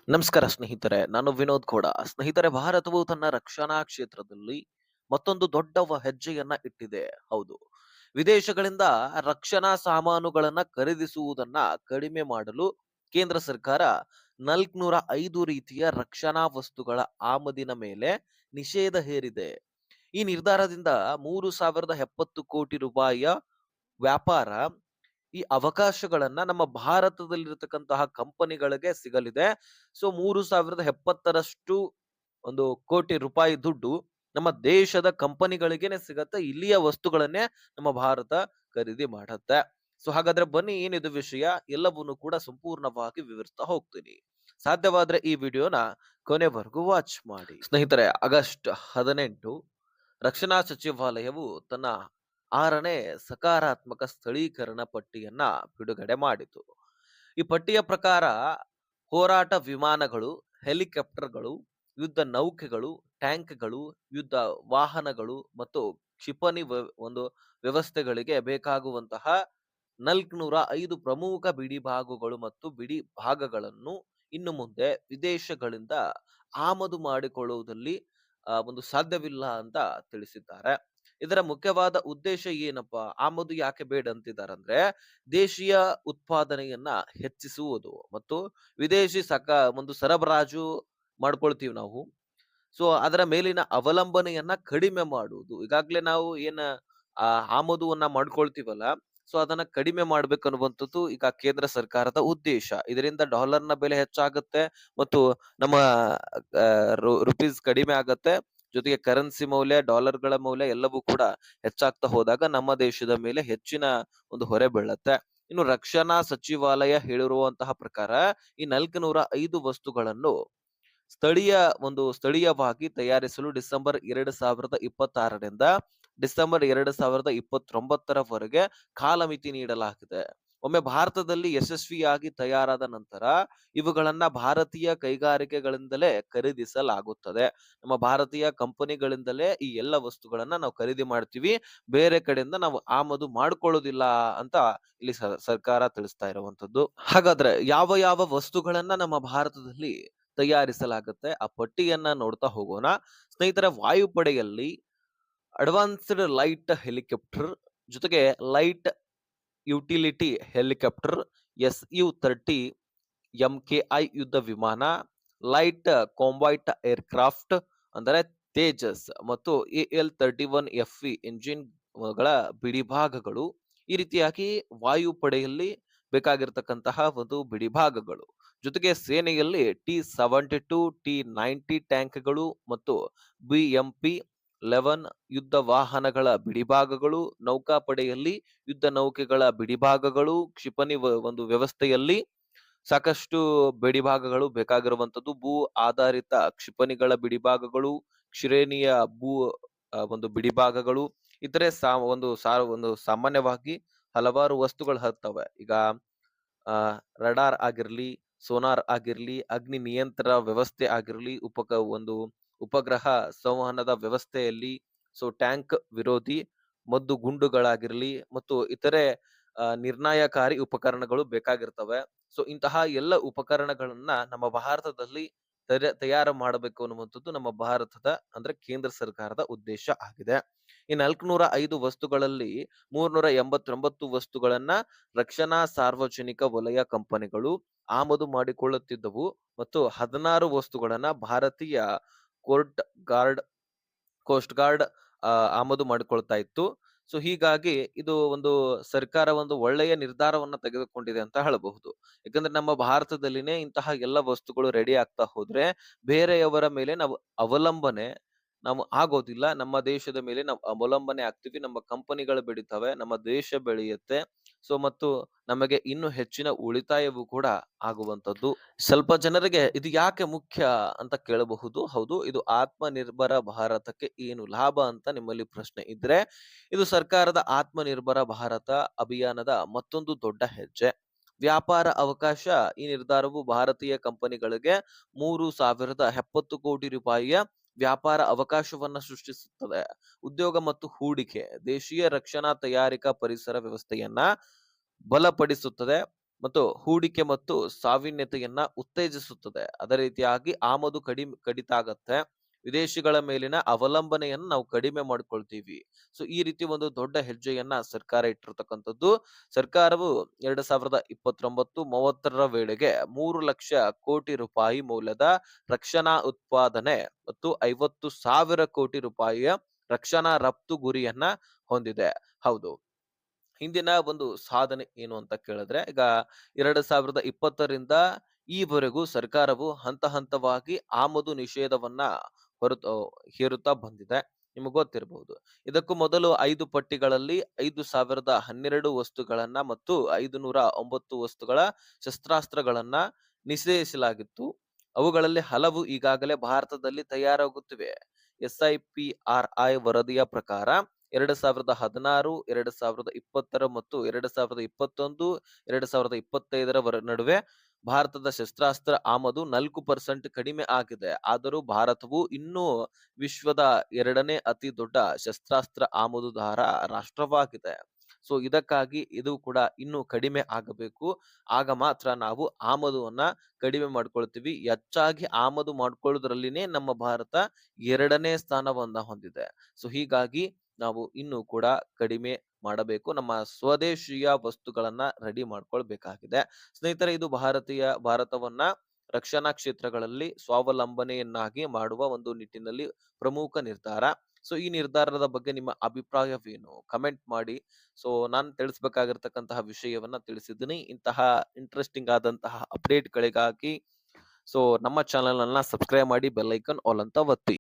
ನಮಸ್ಕಾರ ಸ್ನೇಹಿತರೆ, ನಾನು ವಿನೋದ್ ಗೌಡ. ಸ್ನೇಹಿತರೆ, ಭಾರತವು ತನ್ನ ರಕ್ಷಣಾ ಕ್ಷೇತ್ರದಲ್ಲಿ ಮತ್ತೊಂದು ದೊಡ್ಡ ಹೆಜ್ಜೆಯನ್ನ ಇಟ್ಟಿದೆ. ಹೌದು, ವಿದೇಶಗಳಿಂದ ರಕ್ಷಣಾ ಸಾಮಾನುಗಳನ್ನ ಖರೀದಿಸುವುದನ್ನ ಕಡಿಮೆ ಮಾಡಲು ಕೇಂದ್ರ ಸರ್ಕಾರ 405 ರೀತಿಯ ರಕ್ಷಣಾ ವಸ್ತುಗಳ ಆಮದಿನ ಮೇಲೆ ನಿಷೇಧ ಹೇರಿದೆ. ಈ ನಿರ್ಧಾರದಿಂದ 3070 ಕೋಟಿ ರೂಪಾಯಿಯ ವ್ಯಾಪಾರ ಈ ಅವಕಾಶಗಳನ್ನ ನಮ್ಮ ಭಾರತದಲ್ಲಿರತಕ್ಕಂತಹ ಕಂಪನಿಗಳಿಗೆ ಸಿಗಲಿದೆ. ಸೊ 3070 ಒಂದು ಕೋಟಿ ರೂಪಾಯಿ ದುಡ್ಡು ನಮ್ಮ ದೇಶದ ಕಂಪನಿಗಳಿಗೇನೆ ಸಿಗತ್ತೆ. ಇಲ್ಲಿಯ ವಸ್ತುಗಳನ್ನೇ ನಮ್ಮ ಭಾರತ ಖರೀದಿ ಮಾಡತ್ತೆ. ಸೊ ಹಾಗಾದ್ರೆ ಬನ್ನಿ, ಏನಿದು ವಿಷಯ ಎಲ್ಲವನ್ನೂ ಕೂಡ ಸಂಪೂರ್ಣವಾಗಿ ವಿವರಿಸ್ತಾ ಹೋಗ್ತೀನಿ. ಸಾಧ್ಯವಾದ್ರೆ ಈ ವಿಡಿಯೋನ ಕೊನೆವರೆಗೂ ವಾಚ್ ಮಾಡಿ. ಸ್ನೇಹಿತರೆ, ಆಗಸ್ಟ್ 18 ರಕ್ಷಣಾ ಸಚಿವಾಲಯವು ತನ್ನ 6ನೇ ಸಕಾರಾತ್ಮಕ ಸ್ಥಳೀಕರಣ ಪಟ್ಟಿಯನ್ನ ಬಿಡುಗಡೆ ಮಾಡಿತು. ಈ ಪಟ್ಟಿಯ ಪ್ರಕಾರ ಹೋರಾಟ ವಿಮಾನಗಳು, ಹೆಲಿಕಾಪ್ಟರ್ಗಳು, ಯುದ್ಧ ನೌಕೆಗಳು, ಟ್ಯಾಂಕ್ಗಳು, ಯುದ್ಧ ವಾಹನಗಳು ಮತ್ತು ಕ್ಷಿಪಣಿ ಒಂದು ವ್ಯವಸ್ಥೆಗಳಿಗೆ ಬೇಕಾಗುವಂತಹ 405 ಪ್ರಮುಖ ಬಿಡಿಭಾಗಗಳು ಮತ್ತು ಬಿಡಿ ಭಾಗಗಳನ್ನು ಇನ್ನು ಮುಂದೆ ವಿದೇಶಗಳಿಂದ ಆಮದು ಮಾಡಿಕೊಳ್ಳುವುದಲ್ಲಿ ಒಂದು ಸಾಧ್ಯವಿಲ್ಲ ಅಂತ ತಿಳಿಸಿದ್ದಾರೆ. ಇದರ ಮುಖ್ಯವಾದ ಉದ್ದೇಶ ಏನಪ್ಪಾ, ಆಮದು ಯಾಕೆ ಬೇಡ ಅಂತಿದ್ದಾರೆ ಅಂದ್ರೆ, ದೇಶೀಯ ಉತ್ಪಾದನೆಯನ್ನ ಹೆಚ್ಚಿಸುವುದು ಮತ್ತು ವಿದೇಶಿ ಒಂದು ಸರಬರಾಜು ಮಾಡ್ಕೊಳ್ತೀವಿ ನಾವು. ಸೊ ಅದರ ಮೇಲಿನ ಅವಲಂಬನೆಯನ್ನ ಕಡಿಮೆ ಮಾಡುವುದು. ಈಗಾಗ್ಲೇ ನಾವು ಆಮದುವನ್ನ ಮಾಡ್ಕೊಳ್ತೀವಲ್ಲ, ಸೊ ಅದನ್ನ ಕಡಿಮೆ ಮಾಡ್ಬೇಕನ್ನುವಂಥದ್ದು ಈಗ ಕೇಂದ್ರ ಸರ್ಕಾರದ ಉದ್ದೇಶ. ಇದರಿಂದ ಡಾಲರ್ನ ಬೆಲೆ ಹೆಚ್ಚಾಗುತ್ತೆ ಮತ್ತು ನಮ್ಮ ರುಪೀಸ್ ಕಡಿಮೆ ಆಗತ್ತೆ. ಜೊತೆಗೆ ಕರೆನ್ಸಿ ಮೌಲ್ಯ, ಡಾಲರ್ಗಳ ಮೌಲ್ಯ ಎಲ್ಲವೂ ಕೂಡ ಹೆಚ್ಚಾಗ್ತಾ ಹೋದಾಗ ನಮ್ಮ ದೇಶದ ಮೇಲೆ ಹೆಚ್ಚಿನ ಒಂದು ಹೊರೆ ಬೀಳತ್ತೆ. ಇನ್ನು ರಕ್ಷಣಾ ಸಚಿವಾಲಯ ಹೇಳಿರುವಂತಹ ಪ್ರಕಾರ ಈ 405 ವಸ್ತುಗಳನ್ನು ಸ್ಥಳೀಯವಾಗಿ ತಯಾರಿಸಲು ಡಿಸೆಂಬರ್ 2026ರಿಂದ ಡಿಸೆಂಬರ್ 2029ರವರೆಗೆ ಕಾಲಮಿತಿ ನೀಡಲಾಗಿದೆ. ಒಮ್ಮೆ ಭಾರತದಲ್ಲಿ ಯಶಸ್ವಿಯಾಗಿ ತಯಾರಾದ ನಂತರ ಇವುಗಳನ್ನ ಭಾರತೀಯ ಕೈಗಾರಿಕೆಗಳಿಂದಲೇ ಖರೀದಿಸಲಾಗುತ್ತದೆ. ನಮ್ಮ ಭಾರತೀಯ ಕಂಪನಿಗಳಿಂದಲೇ ಈ ಎಲ್ಲ ವಸ್ತುಗಳನ್ನ ನಾವು ಖರೀದಿ ಮಾಡ್ತೀವಿ. ಬೇರೆ ಕಡೆಯಿಂದ ನಾವು ಆಮದು ಮಾಡ್ಕೊಳ್ಳೋದಿಲ್ಲ ಅಂತ ಇಲ್ಲಿ ಸರ್ಕಾರ ತಿಳಿಸ್ತಾ ಇರುವಂತದ್ದು. ಹಾಗಾದ್ರೆ ಯಾವ ಯಾವ ವಸ್ತುಗಳನ್ನ ನಮ್ಮ ಭಾರತದಲ್ಲಿ ತಯಾರಿಸಲಾಗುತ್ತೆ, ಆ ಪಟ್ಟಿಯನ್ನ ನೋಡ್ತಾ ಹೋಗೋಣ. ಸ್ನೇಹಿತರ, ವಾಯುಪಡೆಯಲ್ಲಿ ಅಡ್ವಾನ್ಸ್ಡ್ ಲೈಟ್ ಹೆಲಿಕಾಪ್ಟರ್, ಜೊತೆಗೆ light utility helicopter, SU-30 MKI ಯುದ್ಧ ವಿಮಾನ, ಲೈಟ್ ಕಾಂಬಾಟ್ ಏರ್ಕ್ರಾಫ್ಟ್ ಅಂದರೆ ತೇಜಸ್ ಮತ್ತು AL-31FE ಎಂಜಿನ್ ಗಳ ಬಿಡಿಭಾಗಗಳು, ಈ ರೀತಿಯಾಗಿ ವಾಯುಪಡೆಯಲ್ಲಿ ಬೇಕಾಗಿರ್ತಕ್ಕಂತಹ ಒಂದು ಬಿಡಿಭಾಗಗಳು. ಜೊತೆಗೆ ಸೇನೆಯಲ್ಲಿ T-72, T-90 ಟ್ಯಾಂಕ್ಗಳು ಮತ್ತು BMP-11 ಯುದ್ಧ ವಾಹನಗಳ ಬಿಡಿಭಾಗಗಳು, ನೌಕಾಪಡೆಯಲ್ಲಿ ಯುದ್ಧ ನೌಕೆಗಳ ಬಿಡಿಭಾಗಗಳು, ಕ್ಷಿಪಣಿ ಒಂದು ವ್ಯವಸ್ಥೆಯಲ್ಲಿ ಸಾಕಷ್ಟು ಬಿಡಿಭಾಗಗಳು ಬೇಕಾಗಿರುವಂತದ್ದು, ಭೂ ಆಧಾರಿತ ಕ್ಷಿಪಣಿಗಳ ಬಿಡಿಭಾಗಗಳು, ಶ್ರೇಣಿಯ ಭೂ ಒಂದು ಬಿಡಿಭಾಗಗಳು, ಇತರೆ ಒಂದು ಸಾಮಾನ್ಯವಾಗಿ ಹಲವಾರು ವಸ್ತುಗಳು ಹತ್ತವೆ. ಈಗ ರಡಾರ್ ಆಗಿರ್ಲಿ, ಸೋನಾರ್ ಆಗಿರ್ಲಿ, ಅಗ್ನಿ ನಿಯಂತ್ರಣ ವ್ಯವಸ್ಥೆ ಆಗಿರ್ಲಿ, ಉಪಗ್ರಹ ಸಂವಹನದ ವ್ಯವಸ್ಥೆಯಲ್ಲಿ, ಸೊ ಟ್ಯಾಂಕ್ ವಿರೋಧಿ ಮದ್ದು ಗುಂಡುಗಳಾಗಿರ್ಲಿ ಮತ್ತು ಇತರೆ ನಿರ್ಣಾಯಕಾರಿ ಉಪಕರಣಗಳು ಬೇಕಾಗಿರ್ತವೆ. ಸೊ ಇಂತಹ ಎಲ್ಲ ಉಪಕರಣಗಳನ್ನ ನಮ್ಮ ಭಾರತದಲ್ಲಿ ತಯಾರು ಮಾಡಬೇಕು ಅನ್ನುವಂಥದ್ದು ನಮ್ಮ ಭಾರತದ ಅಂದ್ರೆ ಕೇಂದ್ರ ಸರ್ಕಾರದ ಉದ್ದೇಶ ಆಗಿದೆ. ಈ 405 ವಸ್ತುಗಳಲ್ಲಿ 389 ವಸ್ತುಗಳನ್ನ ರಕ್ಷಣಾ ಸಾರ್ವಜನಿಕ ವಲಯ ಕಂಪನಿಗಳು ಆಮದು ಮಾಡಿಕೊಳ್ಳುತ್ತಿದ್ದವು ಮತ್ತು 16 ವಸ್ತುಗಳನ್ನ ಭಾರತೀಯ ಕೋಸ್ಟ್ ಗಾರ್ಡ್ ಆಮದು ಮಾಡಿಕೊಳ್ತಾ ಇತ್ತು. ಸೊ ಹೀಗಾಗಿ ಇದು ಒಂದು ಸರ್ಕಾರ ಒಂದು ಒಳ್ಳೆಯ ನಿರ್ಧಾರವನ್ನ ತೆಗೆದುಕೊಂಡಿದೆ ಅಂತ ಹೇಳಬಹುದು. ಯಾಕಂದ್ರೆ ನಮ್ಮ ಭಾರತದಲ್ಲಿನೇ ಇಂತಹ ಎಲ್ಲ ವಸ್ತುಗಳು ರೆಡಿ ಆಗ್ತಾ ಹೋದ್ರೆ ಬೇರೆಯವರ ಮೇಲೆ ನಾವು ಆಗೋದಿಲ್ಲ. ನಮ್ಮ ದೇಶದ ಮೇಲೆ ನಾವು ಅವಲಂಬನೆ ಆಗ್ತೀವಿ. ನಮ್ಮ ಕಂಪನಿಗಳು ಬೆಳಿತವೆ, ನಮ್ಮ ದೇಶ ಬೆಳೆಯುತ್ತೆ. ಸೊ ಮತ್ತು ನಮಗೆ ಇನ್ನು ಹೆಚ್ಚಿನ ಉಳಿತಾಯವೂ ಕೂಡ ಆಗುವಂತದ್ದು. ಸ್ವಲ್ಪ ಜನರಿಗೆ ಇದು ಯಾಕೆ ಮುಖ್ಯ ಅಂತ ಕೇಳಬಹುದು. ಹೌದು, ಇದು ಆತ್ಮನಿರ್ಭರ ಭಾರತಕ್ಕೆ ಏನು ಲಾಭ ಅಂತ ನಿಮ್ಮಲ್ಲಿ ಪ್ರಶ್ನೆ ಇದ್ರೆ, ಇದು ಸರ್ಕಾರದ ಆತ್ಮನಿರ್ಭರ ಭಾರತ ಅಭಿಯಾನದ ಮತ್ತೊಂದು ದೊಡ್ಡ ಹೆಜ್ಜೆ. ವ್ಯಾಪಾರ ಅವಕಾಶ. ಈ ನಿರ್ಧಾರವು ಭಾರತೀಯ ಕಂಪನಿಗಳಿಗೆ 3070 ಕೋಟಿ ರೂಪಾಯಿಯ ವ್ಯಾಪಾರ ಅವಕಾಶವನ್ನ ಸೃಷ್ಟಿಸುತ್ತದೆ. ಉದ್ಯೋಗ ಮತ್ತು ಹೂಡಿಕೆ. ದೇಶೀಯ ರಕ್ಷಣಾ ತಯಾರಿಕಾ ಪರಿಸರ ವ್ಯವಸ್ಥೆಯನ್ನ ಬಲಪಡಿಸುತ್ತದೆ. ಮತ್ತು ಹೂಡಿಕೆ ಮತ್ತು ಸಾವೀನ್ಯತೆಯನ್ನ ಉತ್ತೇಜಿಸುತ್ತದೆ. ಅದೇ ರೀತಿಯಾಗಿ ಆಮದು ಕಡಿತ ಆಗತ್ತೆ. ವಿದೇಶಿಗಳ ಮೇಲಿನ ಅವಲಂಬನೆಯನ್ನು ನಾವು ಕಡಿಮೆ ಮಾಡ್ಕೊಳ್ತೀವಿ. ಸೊ ಈ ರೀತಿ ಒಂದು ದೊಡ್ಡ ಹೆಜ್ಜೆಯನ್ನ ಸರ್ಕಾರ ಇಟ್ಟಿರ್ತಕ್ಕಂಥದ್ದು. ಸರ್ಕಾರವು 2029-30ರ ವೇಳೆಗೆ 3 ಲಕ್ಷ ಕೋಟಿ ರೂಪಾಯಿ ಮೌಲ್ಯದ ರಕ್ಷಣಾ ಉತ್ಪಾದನೆ ಮತ್ತು 50,000 ಕೋಟಿ ರೂಪಾಯಿಯ ರಕ್ಷಣಾ ರಫ್ತು ಗುರಿಯನ್ನ ಹೊಂದಿದೆ. ಹೌದು. ಹಿಂದಿನ ಒಂದು ಸಾಧನೆ ಏನು ಅಂತ ಕೇಳಿದ್ರೆ, ಈಗ 2020ರಿಂದ ಈವರೆಗೂ ಸರ್ಕಾರವು ಹಂತ ಹಂತವಾಗಿ ಆಮದು ನಿಷೇಧವನ್ನ ಹೊರತು ಹೇರುತ್ತಾ ಬಂದಿದೆ. ನಿಮಗೆ ಗೊತ್ತಿರಬಹುದು. ಇದಕ್ಕೂ ಮೊದಲು 5 ಪಟ್ಟಿಗಳಲ್ಲಿ 5,012 ವಸ್ತುಗಳನ್ನ ಮತ್ತು 509 ವಸ್ತುಗಳ ಶಸ್ತ್ರಾಸ್ತ್ರಗಳನ್ನ ನಿಷೇಧಿಸಲಾಗಿತ್ತು. ಅವುಗಳಲ್ಲಿ ಹಲವು ಈಗಾಗಲೇ ಭಾರತದಲ್ಲಿ ತಯಾರಾಗುತ್ತಿವೆ. SIPRI ವರದಿಯ ಪ್ರಕಾರ 2016, 2020 ಮತ್ತು 2021, 2025 ನಡುವೆ ಭಾರತದ ಶಸ್ತ್ರಾಸ್ತ್ರ ಆಮದು 4% ಕಡಿಮೆ ಆಗಿದೆ. ಆದರೂ ಭಾರತವು ಇನ್ನೂ ವಿಶ್ವದ 2ನೇ ಅತಿ ದೊಡ್ಡ ಶಸ್ತ್ರಾಸ್ತ್ರ ಆಮದುದಾರ ರಾಷ್ಟ್ರವಾಗಿದೆ. ಸೊ ಇದಕ್ಕಾಗಿ ಇದು ಕೂಡ ಇನ್ನೂ ಕಡಿಮೆ ಆಗಬೇಕು. ಆಗ ಮಾತ್ರ ನಾವು ಆಮದುವನ್ನ ಕಡಿಮೆ ಮಾಡ್ಕೊಳ್ತೀವಿ. ಹೆಚ್ಚಾಗಿ ಆಮದು ಮಾಡ್ಕೊಳ್ಳೋದ್ರಲ್ಲಿನೇ ನಮ್ಮ ಭಾರತ 2ನೇ ಸ್ಥಾನವನ್ನ ಹೊಂದಿದೆ. ಸೊ ಹೀಗಾಗಿ ನಾವು ಇನ್ನೂ ಕೂಡ ಕಡಿಮೆ ಮಾಡಬೇಕು. ನಮ್ಮ ಸ್ವದೇಶೀಯ ವಸ್ತುಗಳನ್ನ ರೆಡಿ ಮಾಡ್ಕೊಳ್ಬೇಕಾಗಿದೆ. ಸ್ನೇಹಿತರೆ, ಇದು ಭಾರತವನ್ನ ರಕ್ಷಣಾ ಕ್ಷೇತ್ರಗಳಲ್ಲಿ ಸ್ವಾವಲಂಬನೆಯನ್ನಾಗಿ ಮಾಡುವ ಒಂದು ನಿಟ್ಟಿನಲ್ಲಿ ಪ್ರಮುಖ ನಿರ್ಧಾರ. ಸೊ ಈ ನಿರ್ಧಾರದ ಬಗ್ಗೆ ನಿಮ್ಮ ಅಭಿಪ್ರಾಯವೇನು? ಕಮೆಂಟ್ ಮಾಡಿ. ಸೊ ನಾನು ತಿಳಿಸ್ಬೇಕಾಗಿರ್ತಕ್ಕಂತಹ ವಿಷಯವನ್ನ ತಿಳಿಸಿದ್ದೀನಿ. ಇಂತಹ ಇಂಟ್ರೆಸ್ಟಿಂಗ್ ಆದಂತಹ ಅಪ್ಡೇಟ್ಗಳಿಗಾಗಿ ಸೊ ನಮ್ಮ ಚಾನೆಲ್ ಅನ್ನ ಸಬ್ಸ್ಕ್ರೈಬ್ ಮಾಡಿ, ಬೆಲ್ ಐಕಾನ್ ಆಲ್ ಅಂತ ಒತ್ತಿ.